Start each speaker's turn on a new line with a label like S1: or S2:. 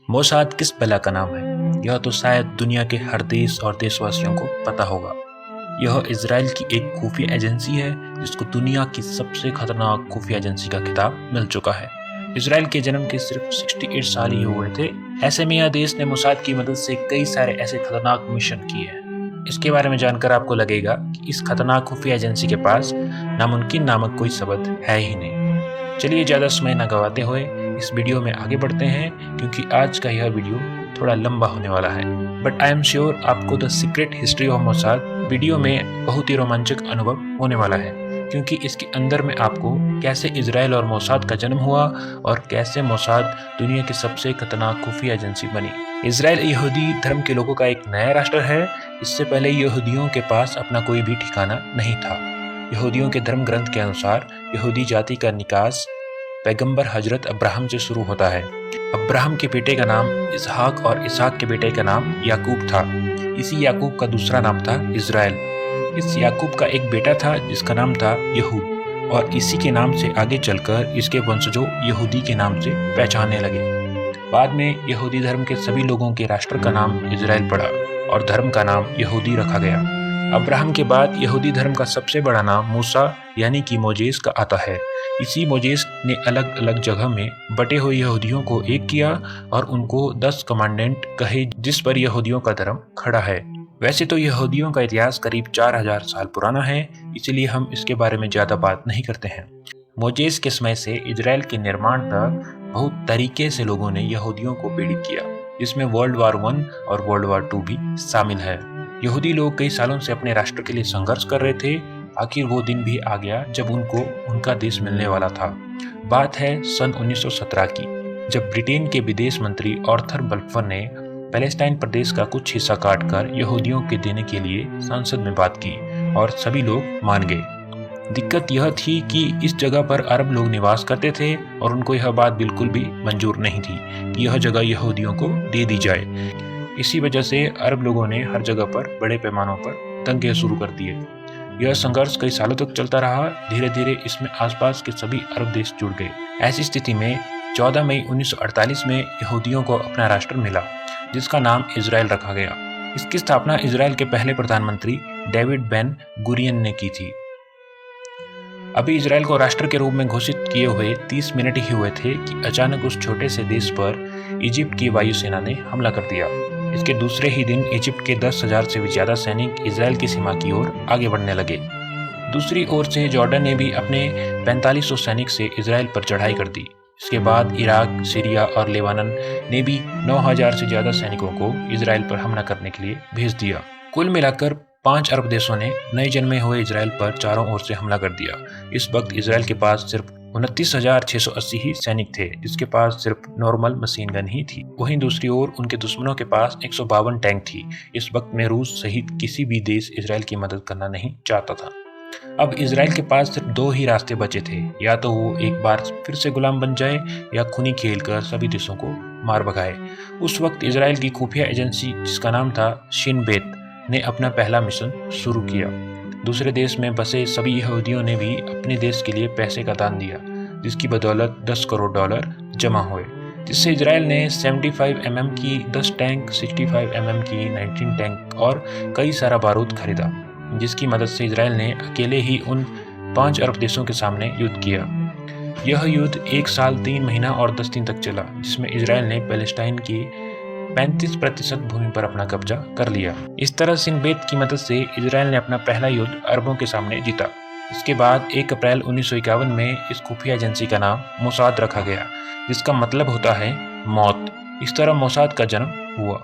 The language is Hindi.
S1: मोसाद किस बला का नाम है? यह तो शायद दुनिया के हर देश और देशवासियों को पता होगा। यह इजराइल की एक खुफिया एजेंसी है जिसको दुनिया की सबसे खतरनाक खुफिया एजेंसी का खिताब मिल चुका है। इजराइल के जन्म के सिर्फ 68 साल ही हुए थे। ऐसे में यह देश ने मोसाद की मदद से कई सारे ऐसे खतरनाक मिशन किए हैं। इसके बारे में जानकर आपको लगेगा कि इस खतरनाक खुफिया एजेंसी के पास नामुमकिन नामक कोई शब्द है ही नहीं। चलिए ज़्यादा समय न गवाते हुए इस वीडियो में आगे बढ़ते हैं, क्योंकि आज का यह वीडियो थोड़ा लंबा होने वाला है। बट आई एम श्योर आपको the secret history of Mossad video में बहुत ही रोमांचक अनुभव होने वाला है, क्योंकि इसके अंदर में आपको कैसे इजराइल और मोसाद का जन्म हुआ और कैसे मोसाद दुनिया की सबसे खतरनाक खुफिया एजेंसी बनी। इजराइल यहूदी धर्म के लोगों का एक नया राष्ट्र है। इससे पहले यहूदियों के पास अपना कोई भी ठिकाना नहीं था। यहूदियों के धर्म ग्रंथ के अनुसार यहूदी जाति का निकास पैगंबर हजरत अब्राहम से शुरू होता है। अब्राहम के बेटे का नाम इसहाक और इसहाक के बेटे का नाम याकूब था। इसी याकूब का दूसरा नाम था इजराइल। इस याकूब का एक बेटा था जिसका नाम था यहूद, और इसी के नाम से आगे चलकर इसके वंशजों यहूदी के नाम से पहचानने लगे। बाद में यहूदी धर्म के सभी लोगों के राष्ट्र का नाम इजराइल पड़ा और धर्म का नाम यहूदी रखा गया। अब्राहम के बाद यहूदी धर्म का सबसे बड़ा नाम मूसा यानी कि मोजेस का आता है। इसी मोजेस ने अलग अलग जगह में बटे हुए यहूदियों को एक किया और उनको 10 कमांडेंट कहे, जिस पर यहूदियों का धर्म खड़ा है। वैसे तो यहूदियों का इतिहास करीब 4000 साल पुराना है, इसलिए हम इसके बारे में ज्यादा बात नहीं करते हैं। मोजेस के समय से इजराइल के निर्माण तक बहुत तरीके से लोगों ने यहूदियों को पीड़ित किया, जिसमें वर्ल्ड वार 1 और वर्ल्ड वार 2 भी शामिल है। यहूदी लोग कई सालों से अपने राष्ट्र के लिए संघर्ष कर रहे थे। आखिर वो दिन भी आ गया जब उनको उनका देश मिलने वाला था। बात है सन 1917 की, जब ब्रिटेन के विदेश मंत्री आर्थर बल्फर ने पैलेस्टाइन प्रदेश का कुछ हिस्सा काटकर यहूदियों के देने के लिए संसद में बात की और सभी लोग मान गए। दिक्कत यह थी कि इस जगह पर अरब लोग निवास करते थे और उनको यह बात बिल्कुल भी मंजूर नहीं थी कि यह जगह यहूदियों को दे दी जाए। इसी वजह से अरब लोगों ने हर जगह पर बड़े पैमानों पर दंगे शुरू कर दिए। यह संघर्ष कई सालों तक चलता रहा। धीरे धीरे इसमें आसपास के सभी अरब देश जुड़ गए। ऐसी स्थिति में 14 मई 1948 में यहूदियों को अपना राष्ट्र मिला, जिसका नाम इजराइल रखा गया। इसकी स्थापना इजराइल के पहले प्रधानमंत्री डेविड बेन गुरियन ने की थी। अभी इजराइल को राष्ट्र के रूप में घोषित किए हुए 30 मिनट ही हुए थे कि अचानक उस छोटे से देश पर इजिप्ट की वायुसेना ने हमला कर दिया। इसके दूसरे ही दिन इजिप्ट के 10,000 से भी ज्यादा सैनिक इजराइल की सीमा की ओर आगे बढ़ने लगे। दूसरी ओर से जॉर्डन ने भी अपने 4500 सैनिक से इजराइल पर चढ़ाई कर दी। इसके बाद इराक, सीरिया और लेबानन ने भी 9000 से ज्यादा सैनिकों को इजराइल पर हमला करने के लिए भेज दिया। कुल मिलाकर 5 अरब देशों ने नए जन्मे हुए इजराइल पर चारों ओर से हमला कर दिया। इस वक्त इजराइल के पास सिर्फ 29,680 ही सैनिक थे, जिसके पास सिर्फ नॉर्मल मशीन गन ही थी। वहीं दूसरी ओर उनके दुश्मनों के पास 152 टैंक थी। इस वक्त में रूस सहित किसी भी देश इजराइल की मदद करना नहीं चाहता था। अब इजराइल के पास सिर्फ 2 ही रास्ते बचे थे, या तो वो एक बार फिर से गुलाम बन जाए या खूनी खेल कर सभी देशों को मार भगाए। उस वक्त इजराइल की खुफिया एजेंसी, जिसका नाम था शिन बेत, ने अपना पहला मिशन शुरू किया। दूसरे देश में बसे सभी यहूदियों ने भी अपने देश के लिए पैसे का दान दिया, जिसकी बदौलत $10 करोड़ जमा हुए, जिससे इजराइल ने 75 mm की 10 टैंक, 65 mm की 19 टैंक और कई सारा बारूद खरीदा, जिसकी मदद से इजराइल ने अकेले ही उन 5 अरब देशों के सामने युद्ध किया। यह युद्ध 1 साल 3 महीना और 10 दिन तक चला, जिसमें इजराइल ने पैलेस्टाइन की 35% भूमि पर अपना कब्जा कर लिया। इस तरह शिन बेत की मदद से इजराइल ने अपना पहला युद्ध अरबों के सामने जीता। इसके बाद 1 अप्रैल 1951 में इस खुफिया एजेंसी का नाम मोसाद रखा गया, जिसका मतलब होता है मौत। इस तरह मोसाद का जन्म हुआ।